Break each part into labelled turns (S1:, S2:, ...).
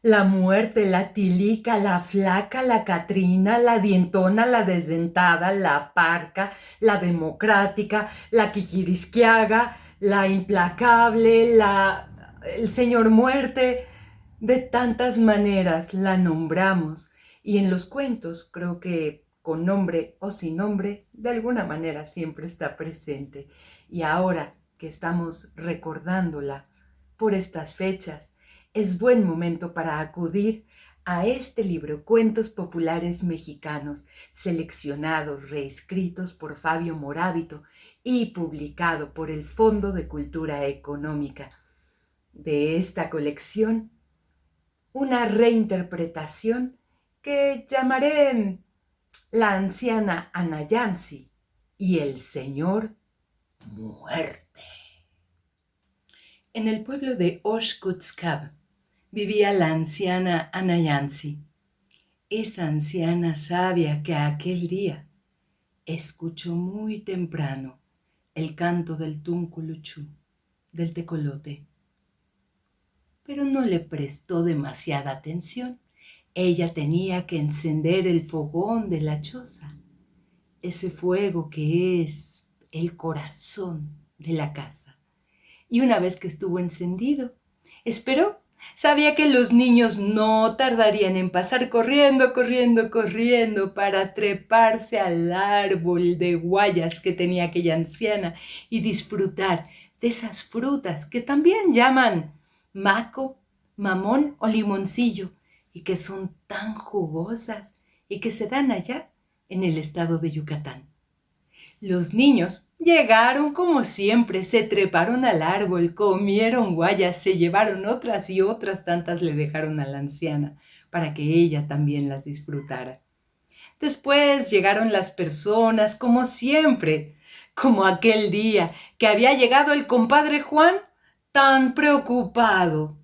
S1: La muerte, la tilica, la flaca, la catrina, la dientona, la desdentada, la parca, la democrática, la quiquirisquiaga, la implacable, el señor muerte. De tantas maneras la nombramos y en los cuentos creo que con nombre o sin nombre de alguna manera siempre está presente. Y ahora que estamos recordándola por estas fechas, es buen momento para acudir a este libro, Cuentos Populares Mexicanos, seleccionados, reescritos por Fabio Morábito y publicado por el Fondo de Cultura Económica. De esta colección, una reinterpretación que llamaré La anciana Anayansi y el señor Muerte. En el pueblo de Oshkutskab vivía la anciana Anayansi, esa anciana sabia que aquel día escuchó muy temprano el canto del tunculuchú, del tecolote, pero no le prestó demasiada atención. Ella tenía que encender el fogón de la choza, ese fuego que es el corazón de la casa. Y una vez que estuvo encendido, esperó. Sabía que los niños no tardarían en pasar corriendo, corriendo, corriendo para treparse al árbol de guayas que tenía aquella anciana y disfrutar de esas frutas que también llaman maco, mamón o limoncillo y que son tan jugosas y que se dan allá en el estado de Yucatán. Los niños llegaron como siempre, se treparon al árbol, comieron guayas, se llevaron otras y otras tantas le dejaron a la anciana para que ella también las disfrutara. Después llegaron las personas como siempre, como aquel día que había llegado el compadre Juan tan preocupado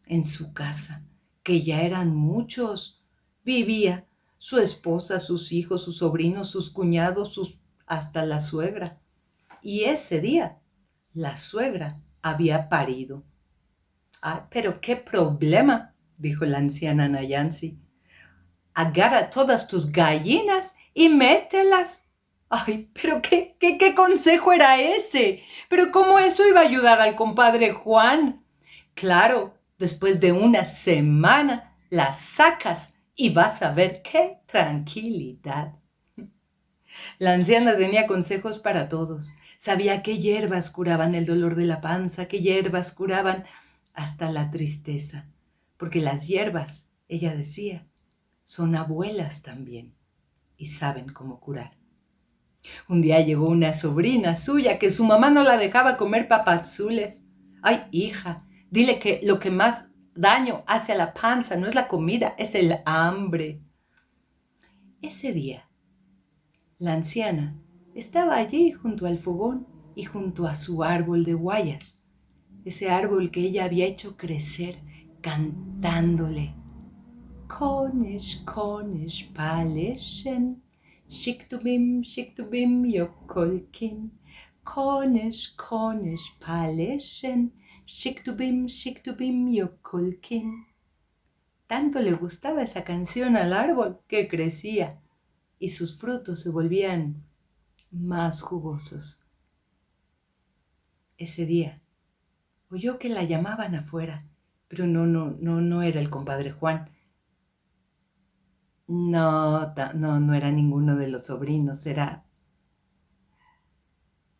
S1: en su casa, que ya eran muchos. Vivía su esposa, sus hijos, sus sobrinos, sus cuñados, hasta la suegra. Y ese día la suegra había parido. Ah, pero qué problema, dijo la anciana Nayansi. Agarra todas tus gallinas y mételas. Ay, pero ¿qué consejo era ese? Pero ¿cómo eso iba a ayudar al compadre Juan? Claro, después de una semana las sacas y vas a ver qué tranquilidad. La anciana tenía consejos para todos. Sabía qué hierbas curaban el dolor de la panza, qué hierbas curaban hasta la tristeza. Porque las hierbas, ella decía, son abuelas también y saben cómo curar. Un día llegó una sobrina suya que su mamá no la dejaba comer papazules. Ay, hija, dile que lo que más daño hace a la panza no es la comida, es el hambre. Ese día, la anciana estaba allí junto al fogón y junto a su árbol de guayas, ese árbol que ella había hecho crecer cantándole. Konish, konish, paleshen, shiktubim, yokolkin. Konish, konish, paleshen, shiktubim, yokolkin. Tanto le gustaba esa canción al árbol que crecía y sus frutos se volvían más jugosos. Ese día oyó que la llamaban afuera, pero no era el compadre Juan. No era ninguno de los sobrinos, era...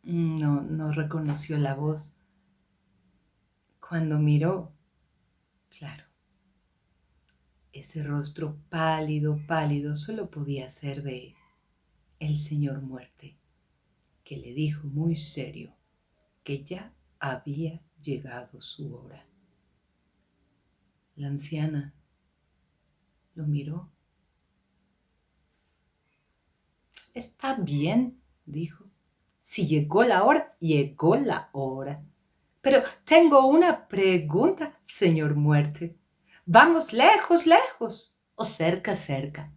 S1: No reconoció la voz. Cuando miró, claro, ese rostro pálido, pálido, solo podía ser de el señor Muerte, que le dijo muy serio que ya había llegado su hora. La anciana lo miró. Está bien, dijo. Si llegó la hora, llegó la hora. Pero tengo una pregunta, señor Muerte. ¿Vamos lejos, lejos o cerca, cerca?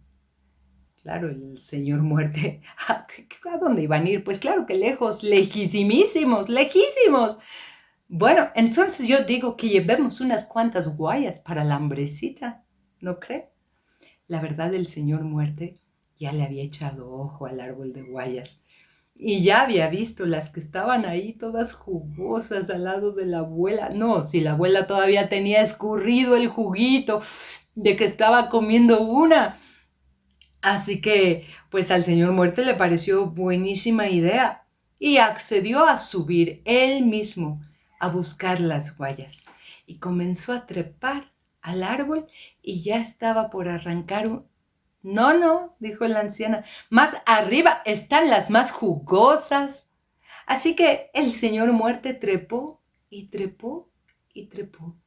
S1: Claro, el señor Muerte, ¿a dónde iban a ir? Pues claro que lejos, lejísimísimos, lejísimos. Bueno, entonces yo digo que llevemos unas cuantas guayas para la hambrecita, ¿no cree? La verdad, el señor Muerte ya le había echado ojo al árbol de guayas y ya había visto las que estaban ahí todas jugosas al lado de la abuela. No, si la abuela todavía tenía escurrido el juguito de que estaba comiendo una. Así que, pues al señor Muerte le pareció buenísima idea y accedió a subir él mismo a buscar las guayas y comenzó a trepar al árbol y ya estaba por arrancar un... No, no, dijo la anciana, más arriba están las más jugosas. Así que el señor Muerte trepó y trepó y trepó.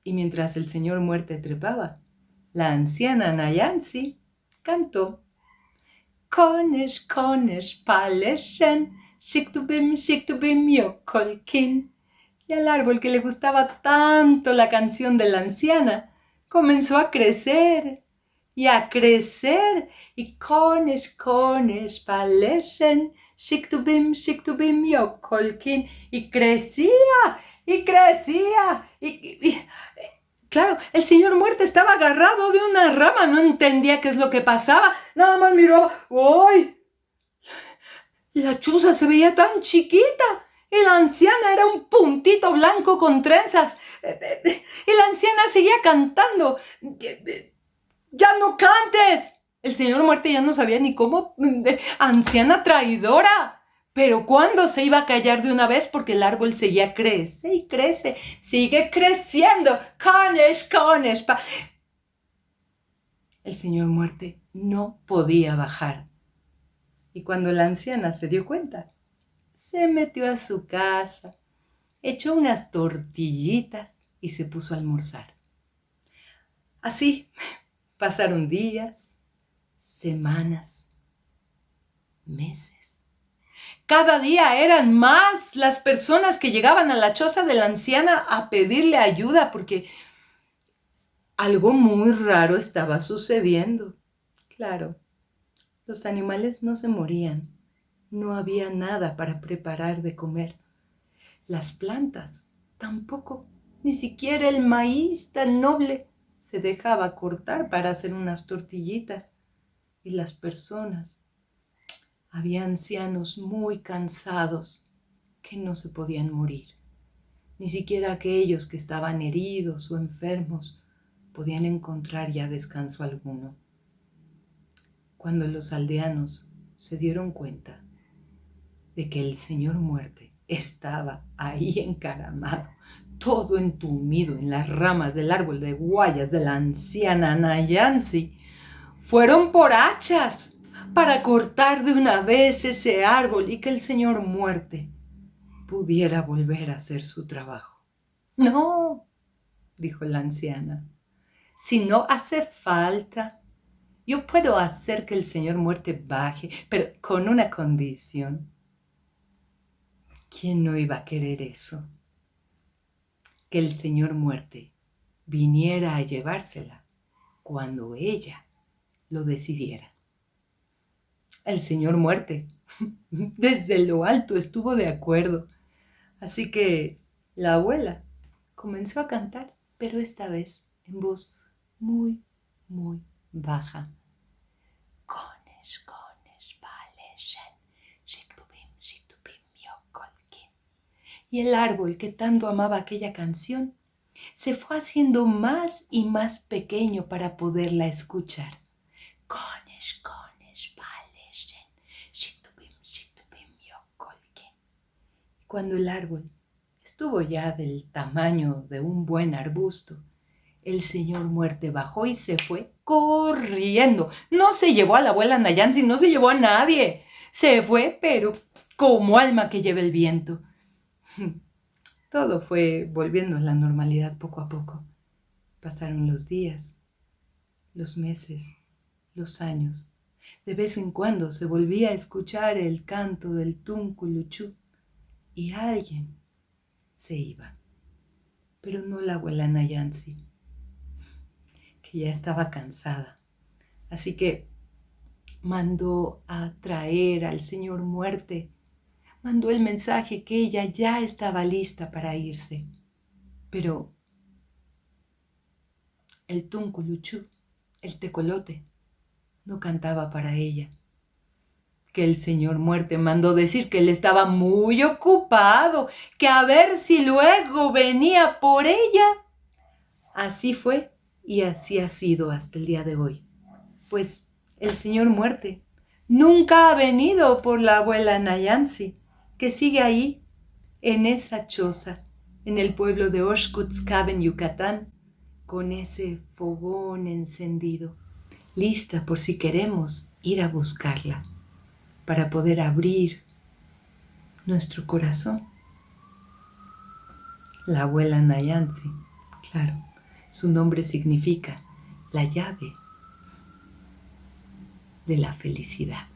S1: Y mientras el señor Muerte trepaba, la anciana Nayansi cantó. Cornish, Palesen, Shiktubim, Yokolkin. Y al árbol que le gustaba tanto la canción de la anciana, comenzó a crecer y a crecer. Y Cornish, Palesen, Shiktubim, Yokolkin. Y crecía, y crecía, Claro, el señor Muerte estaba agarrado de una rama, no entendía qué es lo que pasaba, nada más miró, ¡ay! La chuza se veía tan chiquita y la anciana era un puntito blanco con trenzas. Y la anciana seguía cantando, ¡ya no cantes! El señor Muerte ya no sabía ni cómo, anciana traidora. Pero ¿cuándo se iba a callar de una vez? Porque el árbol seguía crece y crece, sigue creciendo. Cornish. El señor Muerte no podía bajar. Y cuando la anciana se dio cuenta, se metió a su casa, echó unas tortillitas y se puso a almorzar. Así pasaron días, semanas, meses. Cada día eran más las personas que llegaban a la choza de la anciana a pedirle ayuda porque algo muy raro estaba sucediendo. Claro, los animales no se morían. No había nada para preparar de comer. Las plantas tampoco. Ni siquiera el maíz tan noble se dejaba cortar para hacer unas tortillitas. Y las personas, había ancianos muy cansados que no se podían morir. Ni siquiera aquellos que estaban heridos o enfermos podían encontrar ya descanso alguno. Cuando los aldeanos se dieron cuenta de que el señor Muerte estaba ahí encaramado, todo entumido en las ramas del árbol de guayas de la anciana Nayansi, fueron por hachas para cortar de una vez ese árbol y que el señor Muerte pudiera volver a hacer su trabajo. No, dijo la anciana, si no hace falta, yo puedo hacer que el señor Muerte baje, pero con una condición. ¿Quién no iba a querer eso? Que el señor Muerte viniera a llevársela cuando ella lo decidiera. El señor Muerte desde lo alto estuvo de acuerdo. Así que la abuela comenzó a cantar, pero esta vez en voz muy, muy baja. Cornish, Palesen, Shiktubim, Yokolkin. Y el árbol que tanto amaba aquella canción se fue haciendo más y más pequeño para poderla escuchar. Cornish, Palesen, Shiktubim, Yokolkin. Cuando el árbol estuvo ya del tamaño de un buen arbusto, el señor Muerte bajó y se fue corriendo. No se llevó a la abuela Nayansi, no se llevó a nadie. Se fue, pero como alma que lleva el viento. Todo fue volviendo a la normalidad poco a poco. Pasaron los días, los meses, los años. De vez en cuando se volvía a escuchar el canto del tunculuchú y alguien se iba. Pero no la abuela Nayansi, que ya estaba cansada. Así que mandó a traer al señor Muerte. mandó el mensaje que ella ya estaba lista para irse. Pero el tunculuchú, el tecolote, no cantaba para ella. Que el señor Muerte mandó decir que él estaba muy ocupado, que a ver si luego venía por ella. Así fue y así ha sido hasta el día de hoy. Pues el señor Muerte nunca ha venido por la abuela Nayansi, que sigue ahí, en esa choza, en el pueblo de Oshkutskab, en Yucatán, con ese fogón encendido, lista por si queremos ir a buscarla, para poder abrir nuestro corazón. La abuela Nayansi, claro, su nombre significa la llave de la felicidad.